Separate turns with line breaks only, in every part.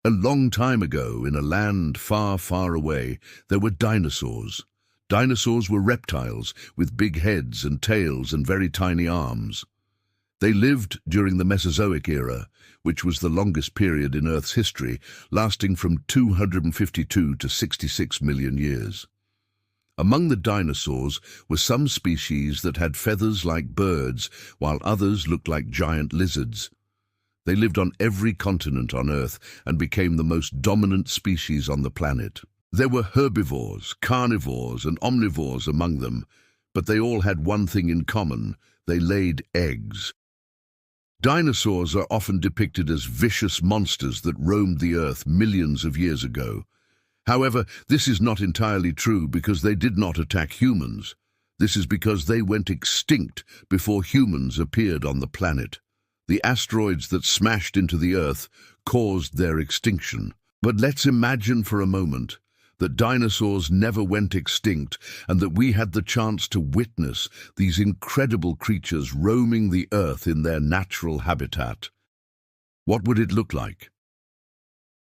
A long time ago, in a land far, far away, there were dinosaurs. Dinosaurs were reptiles with big heads and tails and very tiny arms. They lived during the Mesozoic era, which was the longest period in Earth's history, lasting from 252 to 66 million years. Among the dinosaurs were some species that had feathers like birds, while others looked like giant lizards. They lived on every continent on Earth and became the most dominant species on the planet. There were herbivores, carnivores, and omnivores among them, but they all had one thing in common: they laid eggs. Dinosaurs are often depicted as vicious monsters that roamed the Earth millions of years ago. However, this is not entirely true because they did not attack humans. This is because they went extinct before humans appeared on the planet. The asteroids that smashed into the Earth caused their extinction. But let's imagine for a moment that dinosaurs never went extinct and that we had the chance to witness these incredible creatures roaming the Earth in their natural habitat. What would it look like?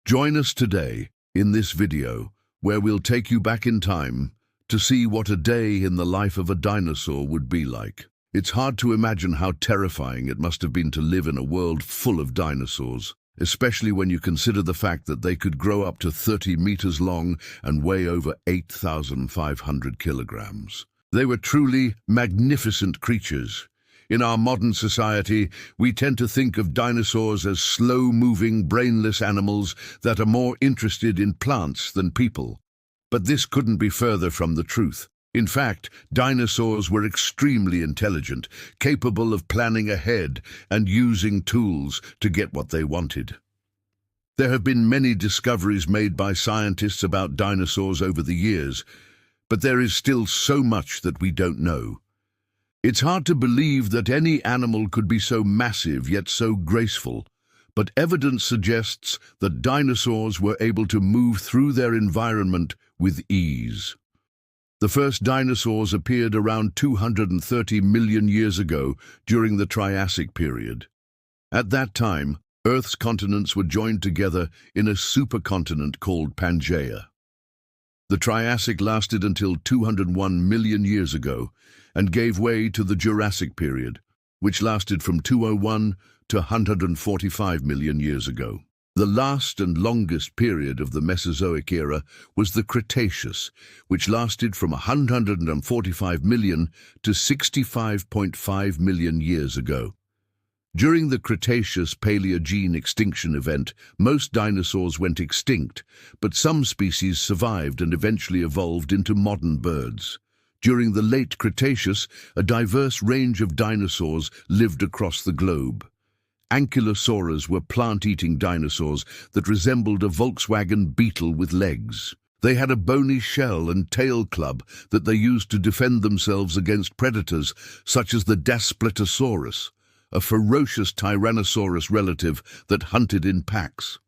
Join us today in this video, where we'll take you back in time to see what a day in the life of a dinosaur would be like. It's hard to imagine how terrifying it must have been to live in a world full of dinosaurs, especially when you consider the fact that they could grow up to 30 meters long and weigh over 8,500 kilograms. They were truly magnificent creatures. In our modern society, we tend to think of dinosaurs as slow-moving, brainless animals that are more interested in plants than people. But this couldn't be further from the truth. In fact, dinosaurs were extremely intelligent, capable of planning ahead and using tools to get what they wanted. There have been many discoveries made by scientists about dinosaurs over the years, but there is still so much that we don't know. It's hard to believe that any animal could be so massive yet so graceful, but evidence suggests that dinosaurs were able to move through their environment with ease. The first dinosaurs appeared around 230 million years ago during the Triassic period. At that time, Earth's continents were joined together in a supercontinent called Pangaea. The Triassic lasted until 201 million years ago and gave way to the Jurassic period, which lasted from 201 to 145 million years ago. The last and longest period of the Mesozoic era was the Cretaceous, which lasted from 145 million to 65.5 million years ago. During the Cretaceous-Paleogene extinction event, most dinosaurs went extinct, but some species survived and eventually evolved into modern birds. During the late Cretaceous, a diverse range of dinosaurs lived across the globe. Ankylosaurs were plant-eating dinosaurs that resembled a Volkswagen Beetle with legs. They had a bony shell and tail club that they used to defend themselves against predators such as the Daspletosaurus, a ferocious Tyrannosaurus relative that hunted in packs.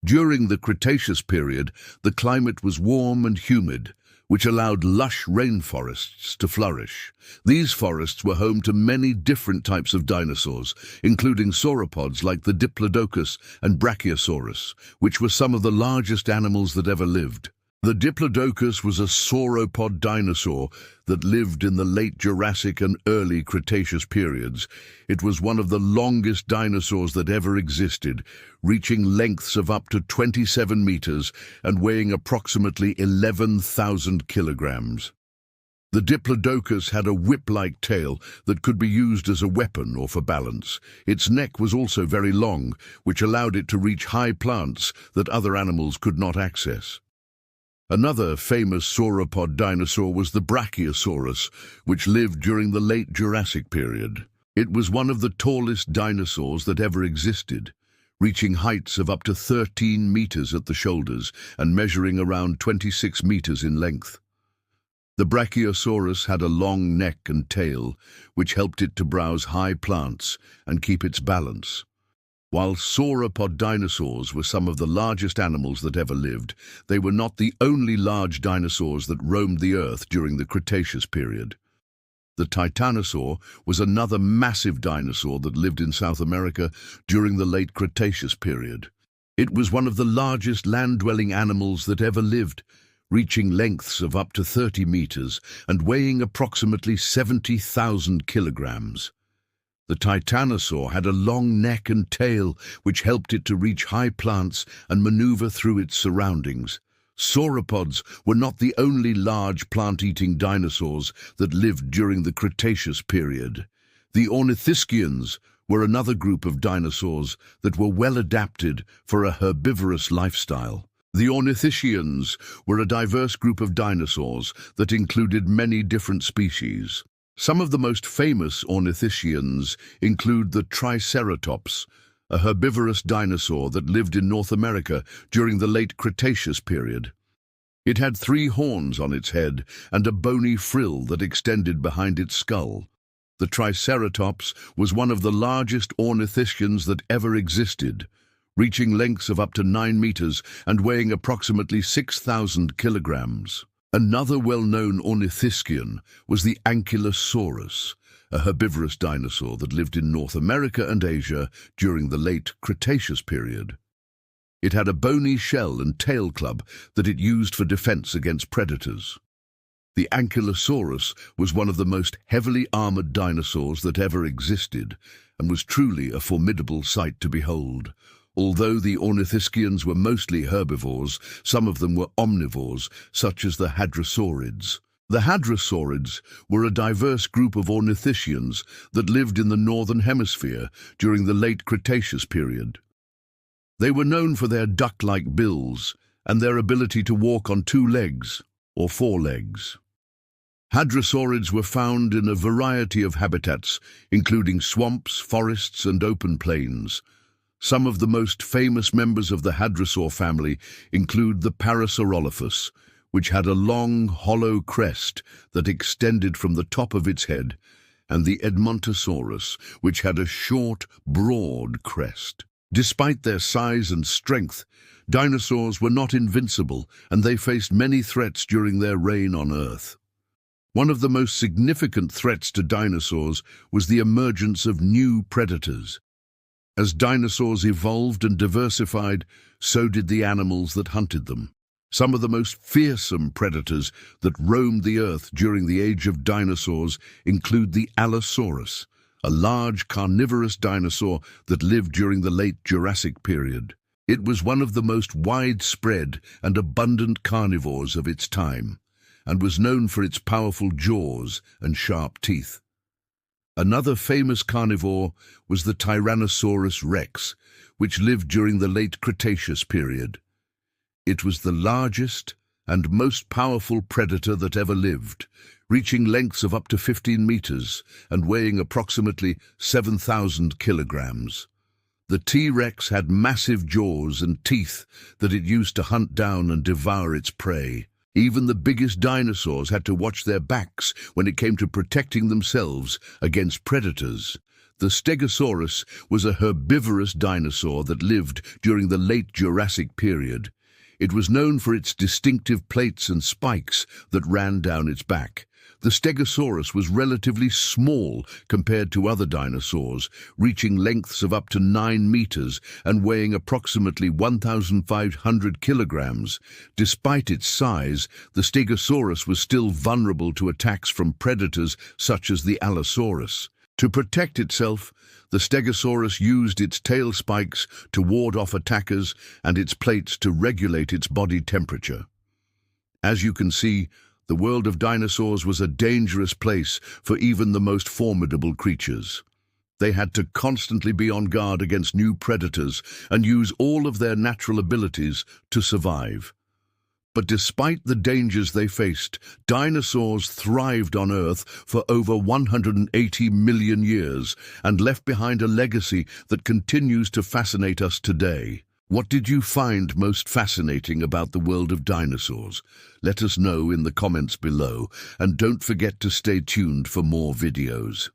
During the Cretaceous period, the climate was warm and humid, which allowed lush rainforests to flourish. These forests were home to many different types of dinosaurs, including sauropods like the Diplodocus and Brachiosaurus, which were some of the largest animals that ever lived. The Diplodocus was a sauropod dinosaur that lived in the late Jurassic and early Cretaceous periods. It was one of the longest dinosaurs that ever existed, reaching lengths of up to 27 meters and weighing approximately 11,000 kilograms. The Diplodocus had a whip-like tail that could be used as a weapon or for balance. Its neck was also very long, which allowed it to reach high plants that other animals could not access. Another famous sauropod dinosaur was the Brachiosaurus, which lived during the late Jurassic period. It was one of the tallest dinosaurs that ever existed, reaching heights of up to 13 meters at the shoulders and measuring around 26 meters in length. The Brachiosaurus had a long neck and tail, which helped it to browse high plants and keep its balance. While sauropod dinosaurs were some of the largest animals that ever lived, they were not the only large dinosaurs that roamed the Earth during the Cretaceous period. The Titanosaur was another massive dinosaur that lived in South America during the late Cretaceous period. It was one of the largest land-dwelling animals that ever lived, reaching lengths of up to 30 meters and weighing approximately 70,000 kilograms. The titanosaur had a long neck and tail which helped it to reach high plants and maneuver through its surroundings. Sauropods were not the only large plant-eating dinosaurs that lived during the Cretaceous period. The ornithischians were another group of dinosaurs that were well adapted for a herbivorous lifestyle. The ornithischians were a diverse group of dinosaurs that included many different species. Some of the most famous ornithischians include the Triceratops, a herbivorous dinosaur that lived in North America during the late Cretaceous period. It had 3 horns on its head and a bony frill that extended behind its skull. The Triceratops was one of the largest ornithischians that ever existed, reaching lengths of up to 9 meters and weighing approximately 6,000 kilograms. Another well-known ornithischian was the Ankylosaurus, a herbivorous dinosaur that lived in North America and Asia during the late Cretaceous period. It had a bony shell and tail club that it used for defense against predators. The Ankylosaurus was one of the most heavily armored dinosaurs that ever existed and was truly a formidable sight to behold. Although the ornithischians were mostly herbivores, some of them were omnivores, such as the hadrosaurids. The hadrosaurids were a diverse group of ornithischians that lived in the northern hemisphere during the late Cretaceous period. They were known for their duck-like bills and their ability to walk on 2 legs or 4 legs. Hadrosaurids were found in a variety of habitats, including swamps, forests, and open plains. Some of the most famous members of the hadrosaur family include the Parasaurolophus, which had a long, hollow crest that extended from the top of its head, and the Edmontosaurus, which had a short, broad crest. Despite their size and strength, dinosaurs were not invincible, and they faced many threats during their reign on Earth. One of the most significant threats to dinosaurs was the emergence of new predators. As dinosaurs evolved and diversified, so did the animals that hunted them. Some of the most fearsome predators that roamed the Earth during the age of dinosaurs include the Allosaurus, a large carnivorous dinosaur that lived during the late Jurassic period. It was one of the most widespread and abundant carnivores of its time, and was known for its powerful jaws and sharp teeth. Another famous carnivore was the Tyrannosaurus rex, which lived during the late Cretaceous period. It was the largest and most powerful predator that ever lived, reaching lengths of up to 15 meters and weighing approximately 7,000 kilograms. The T-Rex had massive jaws and teeth that it used to hunt down and devour its prey. Even the biggest dinosaurs had to watch their backs when it came to protecting themselves against predators. The Stegosaurus was a herbivorous dinosaur that lived during the late Jurassic period. It was known for its distinctive plates and spikes that ran down its back. The Stegosaurus was relatively small compared to other dinosaurs, reaching lengths of up to 9 meters and weighing approximately 1,500 kilograms. Despite its size, the Stegosaurus was still vulnerable to attacks from predators such as the Allosaurus. To protect itself, the Stegosaurus used its tail spikes to ward off attackers and its plates to regulate its body temperature. As you can see, the world of dinosaurs was a dangerous place for even the most formidable creatures. They had to constantly be on guard against new predators and use all of their natural abilities to survive. But despite the dangers they faced, dinosaurs thrived on Earth for over 180 million years and left behind a legacy that continues to fascinate us today. What did you find most fascinating about the world of dinosaurs? Let us know in the comments below, and don't forget to stay tuned for more videos.